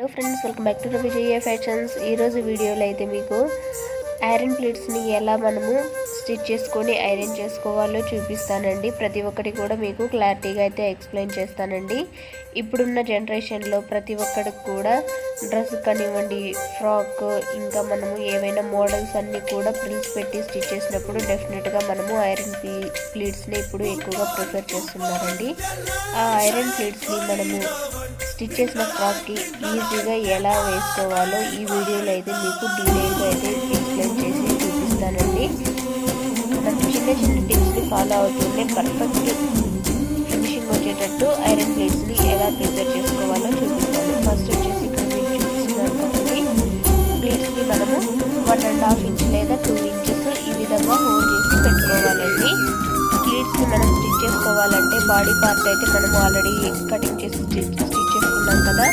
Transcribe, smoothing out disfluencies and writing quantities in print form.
Hello friends, welcome back to Vijaya fashions. ఈరోజు వీడియోలో అయితే మీకు ఐరన్ ప్లేట్స్ని ఎలా మనము స్టిచ్ చేసుకొని ఐరన్ చేసుకోవాలో చూపిస్తానండి. ప్రతి ఒక్కటి కూడా మీకు క్లారిటీగా అయితే ఎక్స్ప్లెయిన్ చేస్తానండి. ఇప్పుడున్న జనరేషన్లో ప్రతి ఒక్కరికి కూడా డ్రెస్ కానివ్వండి, ఫ్రాక్, ఇంకా మనము ఏవైనా మోడల్స్ అన్నీ కూడా ప్రిల్స్ పెట్టి స్టిచ్ చేసినప్పుడు డెఫినెట్గా మనము ఐరన్ ప్లీట్స్ని ఇప్పుడు ఎక్కువగా ప్రిఫర్ చేస్తున్నారండి. ఆ ఐరన్ ప్లీట్స్ని మనము స్టిచ్ చేసిన ఫ్రాక్కి ఈజీగా ఎలా వేసుకోవాలో ఈ వీడియోలో అయితే మీకు డీటెయిల్గా అయితే ఎక్స్ప్లెయిన్ చేసి చూపిస్తానండి. మనం చిన్న చిన్న టిప్స్ని ఫాలో అవుతూనే పర్ఫెక్ట్ ఫినిషింగ్ వచ్చేటట్టు ఐరన్ ప్లేట్స్ని ఎలా ప్రిపేర్ చేసుకోవాలో చూపిస్తాను. ఫస్ట్ వచ్చేసి ఇక్కడ మీరు చూపిస్తున్నాను కాబట్టి ప్లేట్స్ని మనము 1.5 ఇంచ్ లేదా 2 ఇంచెస్ ఈ విధంగా హోల్ చేసి పెట్టుకోవాలండి. ప్లేట్స్ని మనం స్టిచ్ చేసుకోవాలంటే బాడీ పార్ట్ అయితే మనం ఆల్రెడీ కటింగ్ చేసి స్టిచ్ చేసుకున్నాం కదా,